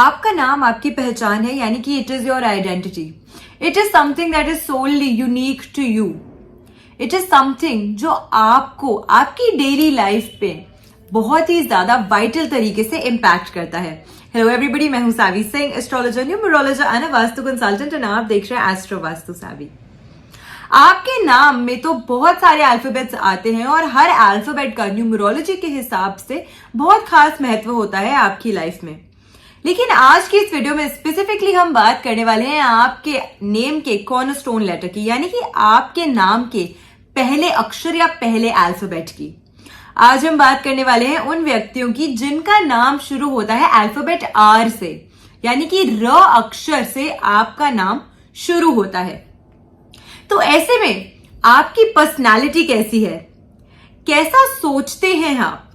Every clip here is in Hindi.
आपका नाम आपकी पहचान है, यानी कि it is your identity. It is something that is solely unique to you. It is something जो आपको आपकी डेली लाइफ पे बहुत ही ज्यादा वाइटल तरीके से इम्पैक्ट करता है. हेलो एवरीबडी, मैं हूं Savi Singh, astrologer, numerologer and vastu consultant, और आप देख रहे हैं एस्ट्रो वास्तु सावी. आपके नाम में तो बहुत सारे अल्फाबेट्स आते हैं और हर अल्फाबेट का न्यूमरोलॉजी के हिसाब से बहुत खास महत्व होता है आपकी लाइफ में. लेकिन आज की इस वीडियो में स्पेसिफिकली हम बात करने वाले हैं आपके नेम के कॉर्नरस्टोन लेटर की, यानी कि आपके नाम के पहले अक्षर या पहले अल्फाबेट की. आज हम बात करने वाले हैं उन व्यक्तियों की जिनका नाम शुरू होता है अल्फाबेट आर से, यानी कि र अक्षर से आपका नाम शुरू होता है. तो ऐसे में आपकी पर्सनालिटी कैसी है, कैसा सोचते हैं आप,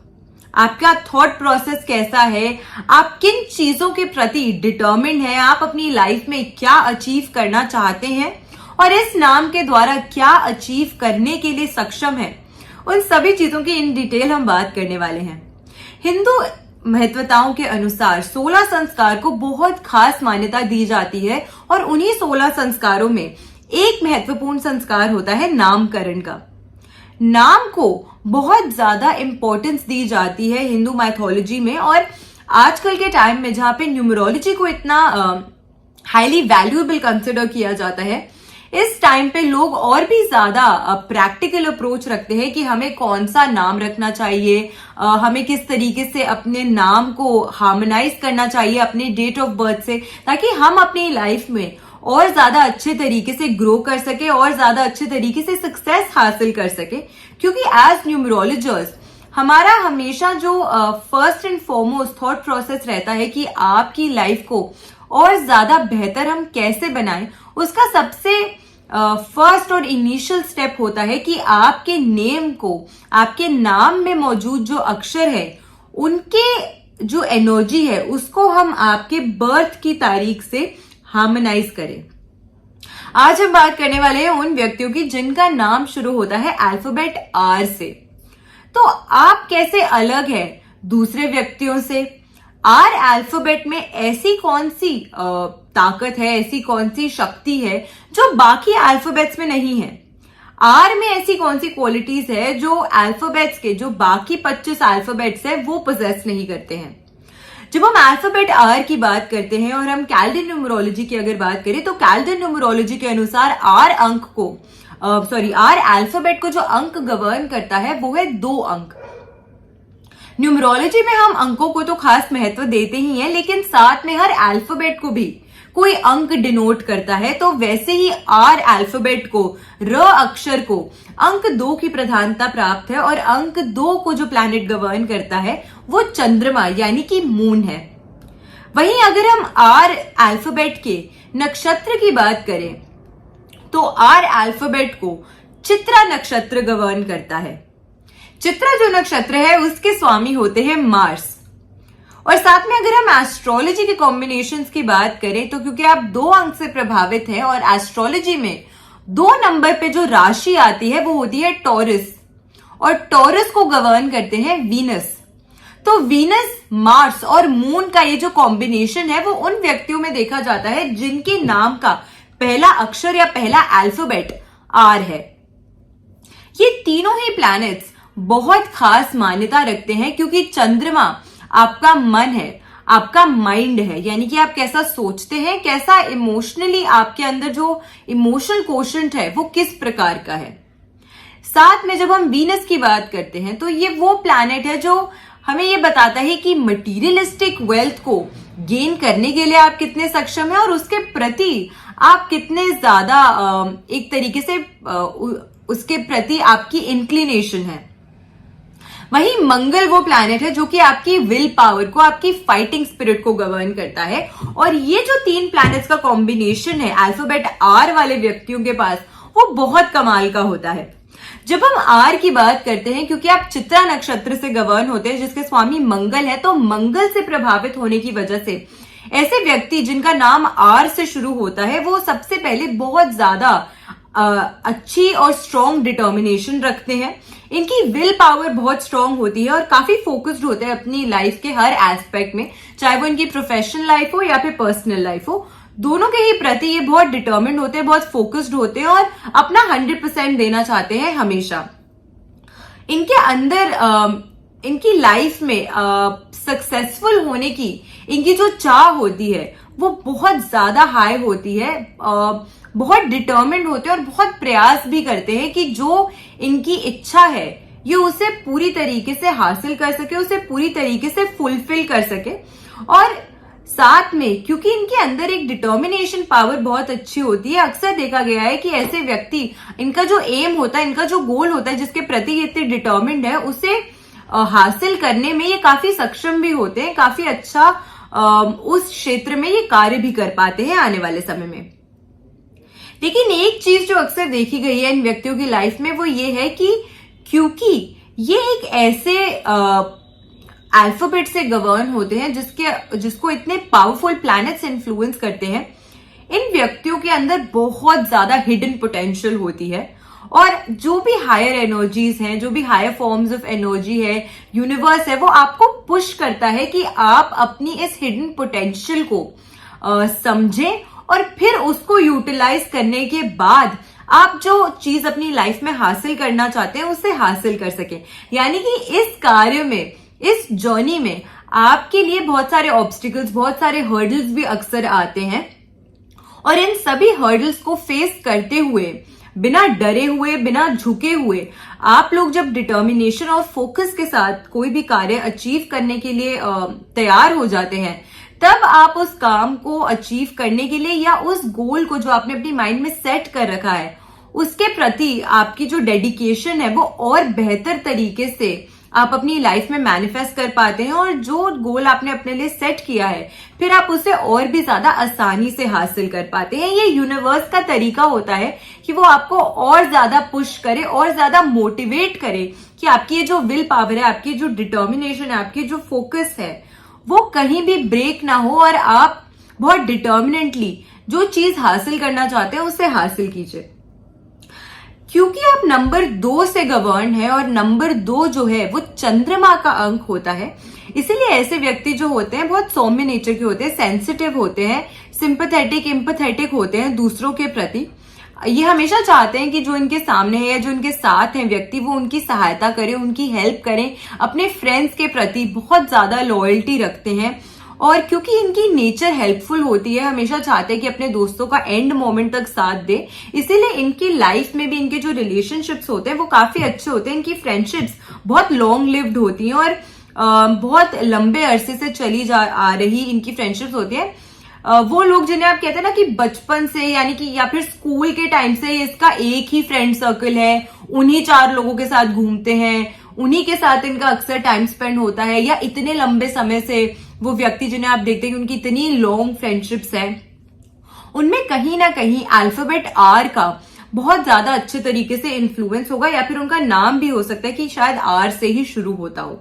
आपका थॉट प्रोसेस कैसा है, आप किन चीजों के प्रति डिटर्मिन्ड हैं, आप अपनी लाइफ में क्या अचीव करना चाहते हैं और इस नाम के द्वारा क्या अचीव करने के लिए सक्षम है, उन सभी चीजों की इन डिटेल हम बात करने वाले हैं. हिंदू महत्वताओं के अनुसार 16 संस्कार को बहुत खास मान्यता दी जाती है और उन्हीं 16 संस्कारों में एक महत्वपूर्ण संस्कार होता है नामकरण का. नाम को बहुत ज्यादा इंपॉर्टेंस दी जाती है हिंदू माइथोलॉजी में, और आजकल के टाइम में जहां पे न्यूमरोलॉजी को इतना हाईली वैल्यूएबल कंसिडर किया जाता है, इस टाइम पे लोग और भी ज्यादा प्रैक्टिकल अप्रोच रखते हैं कि हमें कौन सा नाम रखना चाहिए, हमें किस तरीके से अपने नाम को हार्मोनाइज करना चाहिए अपने डेट ऑफ बर्थ से, ताकि हम अपनी लाइफ में और ज्यादा अच्छे तरीके से ग्रो कर सके और ज्यादा अच्छे तरीके से सक्सेस हासिल कर सके. क्योंकि एज न्यूमरोलॉजर्स हमारा हमेशा जो first and foremost thought process रहता है कि आपकी लाइफ को और ज्यादा बेहतर हम कैसे बनाएं, उसका सबसे फर्स्ट और इनिशियल स्टेप होता है कि आपके नेम को, आपके नाम में मौजूद जो अक्षर है, उनके जो एनर्जी है उसको हम आपके बर्थ की तारीख से हार्मोनाइज करें. आज हम बात करने वाले हैं उन व्यक्तियों की जिनका नाम शुरू होता है अल्फाबेट आर से. तो आप कैसे अलग है दूसरे व्यक्तियों से? आर अल्फाबेट में ऐसी कौन सी ताकत है, ऐसी कौन सी शक्ति है जो बाकी अल्फाबेट्स में नहीं है? आर में ऐसी कौन सी क्वालिटीज है जो अल्फाबेट्स के जो बाकी 25 अल्फाबेट्स है वो पोजेस नहीं करते हैं? जब हम अल्फाबेट आर की बात करते हैं और हम कैलेंडर न्यूमरोलॉजी की अगर बात करें, तो कैलेंडर न्यूमरोलॉजी के अनुसार आर अल्फाबेट को जो अंक गवर्न करता है वो है 2 अंक. न्यूमरोलॉजी में हम अंकों को तो खास महत्व देते ही हैं, लेकिन साथ में हर अल्फाबेट को भी कोई अंक डिनोट करता है. तो वैसे ही आर अल्फाबेट को, र अक्षर को अंक 2 की प्रधानता प्राप्त है, और अंक 2 को जो प्लैनेट गवर्न करता है वो चंद्रमा यानी कि मून है. वहीं अगर हम आर अल्फाबेट के नक्षत्र की बात करें, तो आर अल्फाबेट को चित्रा नक्षत्र गवर्न करता है. चित्रा जो नक्षत्र है उसके स्वामी होते हैं मार्स. और साथ में अगर हम एस्ट्रोलॉजी के कॉम्बिनेशंस की बात करें, तो क्योंकि आप 2 अंक से प्रभावित हैं और एस्ट्रोलॉजी में 2 नंबर पे जो राशि आती है वो होती है टॉरस, और टॉरस को गवर्न करते हैं वीनस. तो वीनस, मार्स और मून का ये जो कॉम्बिनेशन है वो उन व्यक्तियों में देखा जाता है जिनके नाम का पहला अक्षर या पहला अल्फाबेट आर है. ये तीनों ही प्लैनेट्स बहुत खास मान्यता रखते हैं, क्योंकि चंद्रमा आपका मन है, आपका माइंड है, यानी कि आप कैसा सोचते हैं, कैसा इमोशनली आपके अंदर जो इमोशनल कोशेंट है वो किस प्रकार का है. साथ में जब हम वीनस की बात करते हैं, तो ये वो प्लैनेट है जो हमें ये बताता है कि मटीरियलिस्टिक वेल्थ को गेन करने के लिए आप कितने सक्षम हैं और उसके प्रति आप कितने ज्यादा एक तरीके से उसके प्रति आपकी इंक्लिनेशन है. वहीं मंगल वो प्लैनेट है जो कि आपकी विल पावर को, आपकी फाइटिंग स्पिरिट को गवर्न करता है. और ये जो 3 प्लैनेट्स का कॉम्बिनेशन है अल्फाबेट आर वाले व्यक्तियों के पास, वो बहुत कमाल का होता है. जब हम आर की बात करते हैं, क्योंकि आप चित्रा नक्षत्र से गवर्न होते हैं जिसके स्वामी मंगल है, तो मंगल से प्रभावित होने की वजह से ऐसे व्यक्ति जिनका नाम आर से शुरू होता है वो सबसे पहले बहुत ज्यादा अच्छी और स्ट्रॉन्ग डिटर्मिनेशन रखते हैं। इनकी विल पावर बहुत स्ट्रांग होती है और काफी फोकस्ड होते हैं अपनी लाइफ के हर एस्पेक्ट में, चाहे वो इनकी प्रोफेशनल लाइफ हो या फिर पर्सनल लाइफ हो, दोनों के ही प्रति ये बहुत डिटर्मिन्ड होते हैं, बहुत फोकस्ड होते हैं और अपना 100% देना चाहते हैं हमेशा। इनके अंदर इनकी लाइफ में सक्सेसफुल होने की इनकी जो चाह होती है वो बहुत ज्यादा हाई होती है। बहुत डिटर्मिन्ड होते हैं और बहुत प्रयास भी करते हैं कि जो इनकी इच्छा है ये उसे पूरी तरीके से हासिल कर सके, उसे पूरी तरीके से फुलफिल कर सके। और साथ में क्योंकि इनके अंदर एक डिटर्मिनेशन पावर बहुत अच्छी होती है, अक्सर देखा गया है कि ऐसे व्यक्ति, इनका जो एम होता है, इनका जो गोल होता है, जिसके प्रति ये इतने डिटर्मिन्ड है, उसे हासिल करने में ये काफी सक्षम भी होते हैं, काफी अच्छा उस क्षेत्र में ये कार्य भी कर पाते हैं आने वाले समय में। लेकिन एक चीज जो अक्सर देखी गई है इन व्यक्तियों की लाइफ में वो ये है कि क्योंकि ये एक ऐसे अल्फाबेट से गवर्न होते हैं जिसको इतने पावरफुल प्लैनेट्स इन्फ्लुएंस करते हैं, इन व्यक्तियों के अंदर बहुत ज्यादा हिडन पोटेंशियल होती है। और जो भी हायर एनर्जीज हैं, जो भी हायर फॉर्म्स ऑफ एनर्जी है, यूनिवर्स है, वो आपको पुश करता है कि आप अपनी इस हिडन पोटेंशियल को समझें और फिर उसको यूटिलाइज करने के बाद आप जो चीज अपनी लाइफ में हासिल करना चाहते हैं उसे हासिल कर सके। यानी कि इस कार्य में, इस जर्नी में आपके लिए बहुत सारे ऑब्स्टिकल्स, बहुत सारे हर्डल्स भी अक्सर आते हैं और इन सभी हर्डल्स को फेस करते हुए, बिना डरे हुए, बिना झुके हुए, आप लोग जब डिटर्मिनेशन और फोकस के साथ कोई भी कार्य अचीव करने के लिए तैयार हो जाते हैं, तब आप उस काम को अचीव करने के लिए या उस गोल को जो आपने अपनी माइंड में सेट कर रखा है उसके प्रति आपकी जो डेडिकेशन है वो और बेहतर तरीके से आप अपनी लाइफ में मैनिफेस्ट कर पाते हैं और जो गोल आपने अपने लिए सेट किया है फिर आप उसे और भी ज्यादा आसानी से हासिल कर पाते हैं। ये यूनिवर्स का तरीका होता है कि वो आपको और ज्यादा पुश करे और ज्यादा मोटिवेट करे कि आपकी ये जो विल पावर है, आपकी जो डिटर्मिनेशन है, आपकी जो फोकस है, वो कहीं भी ब्रेक ना हो और आप बहुत डिटर्मिनेटली जो चीज हासिल करना चाहते हैं उसे हासिल कीजिए। क्योंकि आप नंबर 2 से गवर्न है और नंबर 2 जो है वो चंद्रमा का अंक होता है, इसीलिए ऐसे व्यक्ति जो होते हैं बहुत सौम्य नेचर के होते हैं, सेंसिटिव होते हैं, सिंपैथेटिक, एम्पैथेटिक होते हैं दूसरों के प्रति। ये हमेशा चाहते हैं कि जो इनके सामने है या जो इनके साथ हैं व्यक्ति, वो उनकी सहायता करें, उनकी हेल्प करें। अपने फ्रेंड्स के प्रति बहुत ज्यादा लॉयल्टी रखते हैं और क्योंकि इनकी नेचर हेल्पफुल होती है, हमेशा चाहते हैं कि अपने दोस्तों का एंड मोमेंट तक साथ दे। इसीलिए इनकी लाइफ में भी इनके जो रिलेशनशिप्स होते हैं वो काफी अच्छे होते हैं। इनकी फ्रेंडशिप्स बहुत लॉन्ग लिव्ड होती हैं और बहुत लंबे अरसे से चली आ रही इनकी फ्रेंडशिप्स होती है। वो लोग जिन्हें आप कहते हैं ना कि बचपन से, यानी कि या फिर स्कूल के टाइम से इसका एक ही फ्रेंड सर्कल है, उन्हीं 4 लोगों के साथ घूमते हैं, उन्हीं के साथ इनका अक्सर टाइम स्पेंड होता है, या इतने लंबे समय से वो व्यक्ति जिन्हें आप देखते हैं कि उनकी इतनी लॉन्ग फ्रेंडशिप्स है, उनमें कहीं ना कहीं अल्फाबेट आर का बहुत ज्यादा अच्छे तरीके से इन्फ्लुएंस होगा, या फिर उनका नाम भी हो सकता है कि शायद आर से ही शुरू होता हो।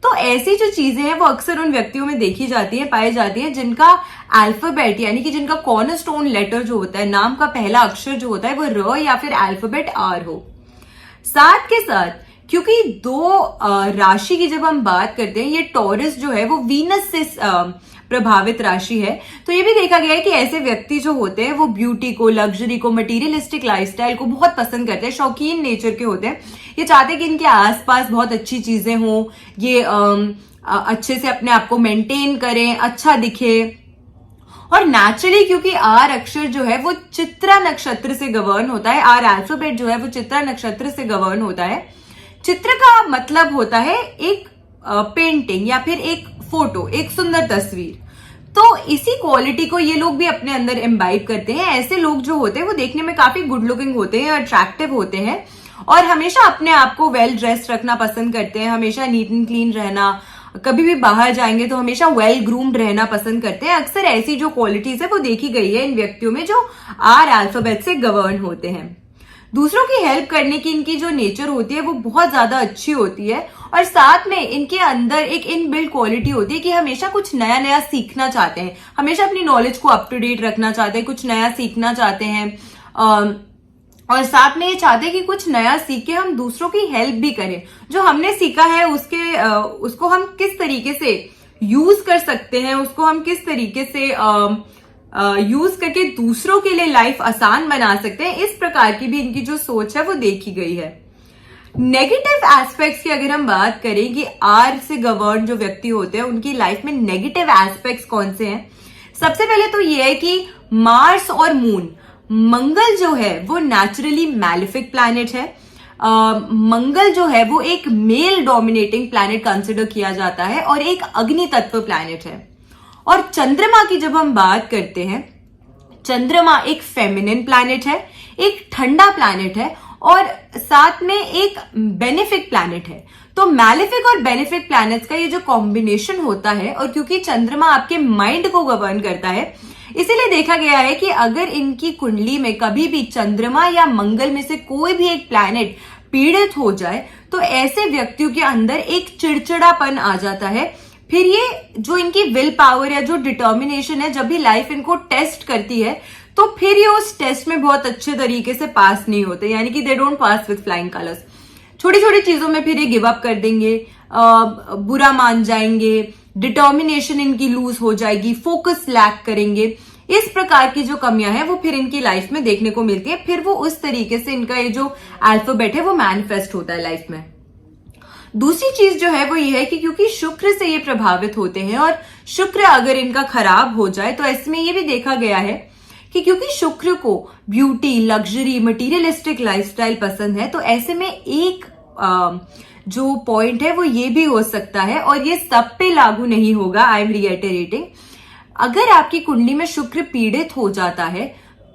तो ऐसी जो चीजें हैं वो अक्सर उन व्यक्तियों में देखी जाती है, पाई जाती है, जिनका अल्फाबेट यानी कि जिनका कॉर्नरस्टोन लेटर जो होता है, नाम का पहला अक्षर जो होता है वो र या फिर अल्फाबेट आर हो। साथ के साथ क्योंकि 2 राशि की जब हम बात करते हैं, ये टॉरस जो है वो वीनस से प्रभावित राशि है, तो ये भी देखा गया है कि ऐसे व्यक्ति जो होते हैं वो ब्यूटी को, लग्जरी को, मटेरियलिस्टिक लाइफस्टाइल को बहुत पसंद करते हैं, शौकीन नेचर के होते हैं। ये चाहते हैं कि इनके आसपास बहुत अच्छी चीजें हों, ये अच्छे से अपने आप को मेंटेन करें, अच्छा दिखे। और नेचुरली क्योंकि आर अक्षर जो है वो चित्रा नक्षत्र से गवर्न होता है, आर अल्फाबेट जो है वो चित्रा नक्षत्र से गवर्न होता है। चित्र का मतलब होता है एक पेंटिंग या फिर एक फोटो, एक सुंदर तस्वीर। तो इसी क्वालिटी को ये लोग भी अपने अंदर इम्बाइब करते हैं। ऐसे लोग जो होते हैं वो देखने में काफी गुड लुकिंग होते हैं, अट्रैक्टिव होते हैं और हमेशा अपने आप को वेल ड्रेस्ड रखना पसंद करते हैं, हमेशा नीट एंड क्लीन रहना, कभी भी बाहर जाएंगे तो हमेशा वेल ग्रूम्ड रहना पसंद करते हैं। अक्सर ऐसी जो क्वालिटीज है वो देखी गई है इन व्यक्तियों में जो आर अल्फाबेट से गवर्न होते हैं। दूसरों की हेल्प करने की इनकी जो नेचर होती है वो बहुत ज्यादा अच्छी होती है और साथ में इनके अंदर एक इनबिल्ट क्वालिटी होती है कि हमेशा कुछ नया नया सीखना चाहते हैं, हमेशा अपनी नॉलेज को अप टू डेट रखना चाहते हैं, कुछ नया सीखना चाहते हैं और साथ में ये चाहते हैं कि कुछ नया सीख के हम दूसरों की हेल्प भी करें, जो हमने सीखा है उसको हम किस तरीके से यूज कर सकते हैं, उसको हम किस तरीके से यूज करके दूसरों के लिए लाइफ आसान बना सकते हैं। इस प्रकार की भी इनकी जो सोच है वो देखी गई है। नेगेटिव एस्पेक्ट्स की अगर हम बात करें कि आर से गवर्न जो व्यक्ति होते हैं उनकी लाइफ में नेगेटिव एस्पेक्ट्स कौन से हैं, सबसे पहले तो ये है कि मार्स और मून, मंगल जो है वो नेचुरली मैलिफिक प्लैनेट है। मंगल जो है वो एक मेल डोमिनेटिंग प्लैनेट कंसिडर किया जाता है और एक अग्नि तत्व प्लैनेट है। और चंद्रमा की जब हम बात करते हैं, चंद्रमा एक फेमिनिन प्लैनेट है, एक ठंडा प्लैनेट है और साथ में एक बेनिफिक प्लैनेट है। तो मैलिफिक और बेनिफिक प्लैनेट्स का ये जो कॉम्बिनेशन होता है, और क्योंकि चंद्रमा आपके माइंड को गवर्न करता है, इसीलिए देखा गया है कि अगर इनकी कुंडली में कभी भी चंद्रमा या मंगल में से कोई भी एक प्लैनेट पीड़ित हो जाए तो ऐसे व्यक्तियों के अंदर एक चिड़चिड़ापन आ जाता है। फिर ये जो इनकी विल पावर या जो डिटर्मिनेशन है, जब भी लाइफ इनको टेस्ट करती है तो फिर ये उस टेस्ट में बहुत अच्छे तरीके से पास नहीं होते, यानी कि they don't pass with flying colours. छोटी छोटी चीजों में फिर ये गिव अप कर देंगे, बुरा मान जाएंगे, डिटर्मिनेशन इनकी लूज हो जाएगी, फोकस लैक करेंगे। इस प्रकार की जो कमियां हैं वो फिर इनकी लाइफ में देखने को मिलती है। फिर वो उस तरीके से इनका ये जो अल्फाबेट है वो मैनिफेस्ट होता है लाइफ में। दूसरी चीज जो है वो ये है कि क्योंकि शुक्र से ये प्रभावित होते हैं और शुक्र अगर इनका खराब हो जाए तो इसमें ये भी देखा गया है कि क्योंकि शुक्र को ब्यूटी, लग्जरी, मटीरियलिस्टिक लाइफस्टाइल पसंद है, तो ऐसे में एक जो पॉइंट है वो ये भी हो सकता है, और ये सब पे लागू नहीं होगा, आई एम रिएटरेटिंग, अगर आपकी कुंडली में शुक्र पीड़ित हो जाता है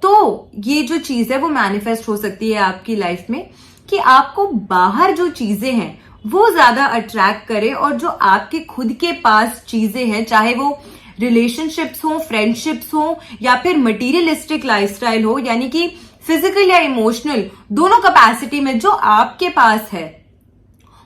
तो ये जो चीज है वो मैनिफेस्ट हो सकती है आपकी लाइफ में कि आपको बाहर जो चीजें हैं वो ज्यादा अट्रैक्ट करे, और जो आपके खुद के पास चीजें हैं, चाहे वो रिलेशनशिप्स हो, फ्रेंडशिप्स हो या फिर मटीरियलिस्टिक लाइफस्टाइल हो, यानी कि फिजिकल या इमोशनल दोनों कैपेसिटी में जो आपके पास है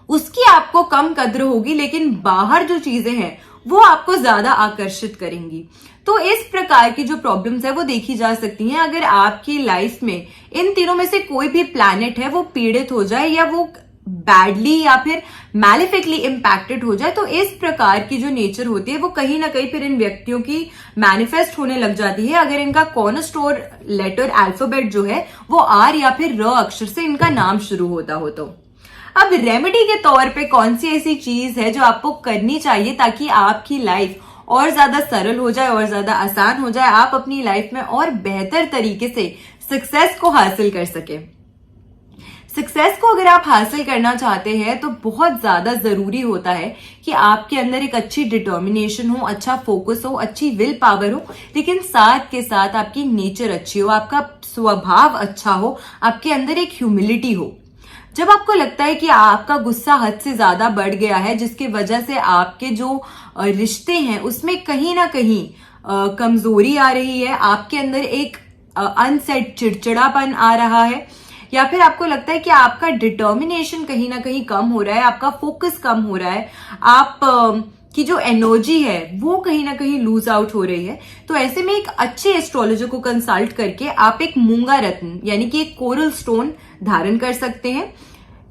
उसकी आपको कम कद्र होगी, लेकिन बाहर जो चीजें हैं वो आपको ज्यादा आकर्षित करेंगी। तो इस प्रकार की जो प्रॉब्लम्स है वो देखी जा सकती हैं अगर आपकी लाइफ में इन तीनों में से कोई भी प्लैनेट है वो पीड़ित हो जाए या वो बैडली या फिर मैलिफिकली इंपैक्टेड हो जाए। तो इस प्रकार की जो नेचर होती है वो कहीं ना कहीं फिर इन व्यक्तियों की मैनिफेस्ट होने लग जाती है अगर इनका कॉर्नरस्टोन लेटर अल्फाबेट जो है वो आर या फिर र अक्षर से इनका नाम शुरू होता हो। तो अब रेमेडी के तौर पे कौन सी ऐसी चीज है जो आपको करनी चाहिए ताकि आपकी लाइफ और ज्यादा सरल हो जाए और ज्यादा आसान हो जाए, आप अपनी लाइफ में और बेहतर तरीके से सक्सेस को हासिल कर सके। सक्सेस को अगर आप हासिल करना चाहते हैं तो बहुत ज्यादा जरूरी होता है कि आपके अंदर एक अच्छी डिटर्मिनेशन हो, अच्छा फोकस हो, अच्छी विल पावर हो, लेकिन साथ के साथ आपकी नेचर अच्छी हो, आपका स्वभाव अच्छा हो, आपके अंदर एक ह्यूमिलिटी हो। जब आपको लगता है कि आपका गुस्सा हद से ज्यादा बढ़ गया है जिसकी वजह से आपके जो रिश्ते हैं उसमें कहीं ना कहीं कमजोरी आ रही है, आपके अंदर एक अनसेट चिड़चिड़ापन आ रहा है, या फिर आपको लगता है कि आपका डिटर्मिनेशन कहीं ना कहीं कम हो रहा है, आपका फोकस कम हो रहा है, आप की जो एनर्जी है वो कहीं ना कहीं लूज आउट हो रही है, तो ऐसे में एक अच्छे एस्ट्रोलॉजर को कंसल्ट करके आप एक मूंगा रत्न यानी कि एक कोरल स्टोन धारण कर सकते हैं।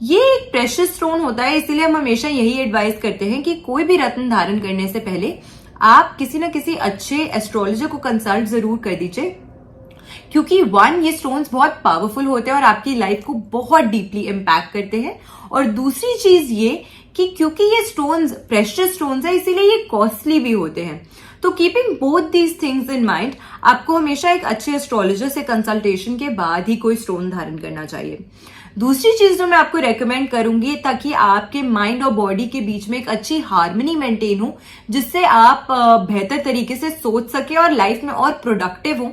ये एक प्रेशियस स्टोन होता है, इसीलिए हम हमेशा यही एडवाइस करते हैं कि कोई भी रत्न धारण करने से पहले आप किसी न किसी अच्छे एस्ट्रोलॉजर को कंसल्ट जरूर कर दीजिए, क्योंकि ये स्टोन्स बहुत पावरफुल होते हैं और आपकी लाइफ को बहुत डीपली इम्पैक्ट करते हैं। और दूसरी चीज ये कि क्योंकि ये स्टोन्स प्रेशियस स्टोन्स है इसीलिए ये कॉस्टली भी होते हैं। तो keeping both these things in mind, आपको हमेशा एक अच्छे एस्ट्रोलॉजर से कंसल्टेशन के बाद ही कोई स्टोन धारण करना चाहिए। दूसरी चीज जो मैं आपको रेकमेंड करूंगी ताकि आपके माइंड और बॉडी के बीच में एक अच्छी हार्मनी मेंटेन हो, जिससे आप बेहतर तरीके से सोच सके और लाइफ में और प्रोडक्टिव हो,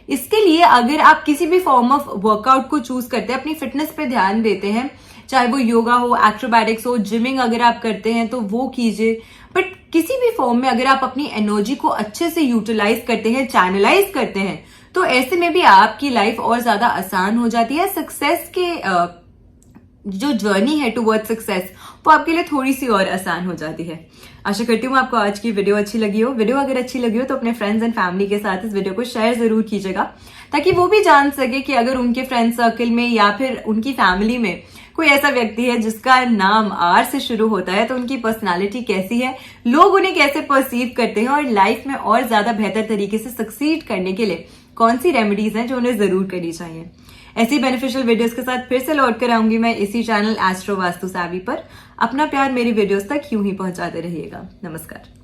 इसके लिए अगर आप किसी भी फॉर्म ऑफ वर्कआउट को चूज करते हैं, अपनी फिटनेस पे ध्यान देते हैं, चाहे वो योगा हो, एक्रोबैटिक्स हो, जिमिंग अगर आप करते हैं तो वो कीजिए, बट किसी भी फॉर्म में अगर आप अपनी एनर्जी को अच्छे से यूटिलाइज करते हैं, चैनलाइज करते हैं, तो ऐसे में भी आपकी लाइफ और ज्यादा आसान हो जाती है। सक्सेस के जो जर्नी है टुवर्ड सक्सेस वो आपके लिए थोड़ी सी और आसान हो जाती है। आशा करती हूँ आपको आज की वीडियो अच्छी लगी हो। वीडियो अगर अच्छी लगी हो तो अपने फ्रेंड्स एंड फैमिली के साथ इस वीडियो को शेयर जरूर कीजिएगा, ताकि वो भी जान सके कि अगर उनके फ्रेंड सर्कल में या फिर उनकी फैमिली में कोई ऐसा व्यक्ति है जिसका नाम आर से शुरू होता है तो उनकी पर्सनालिटी कैसी है, लोग उन्हें कैसे परसीव करते हैं और लाइफ में और ज्यादा बेहतर तरीके से सक्सीड करने के लिए कौन सी रेमेडीज हैं जो उन्हें जरूर करनी चाहिए। ऐसी बेनिफिशियल वीडियोस के साथ फिर से लौट कर आऊंगी मैं इसी चैनल एस्ट्रो वास्तु सैवी पर। अपना प्यार मेरी वीडियोस तक यूं ही पहुंचाते रहिएगा। नमस्कार।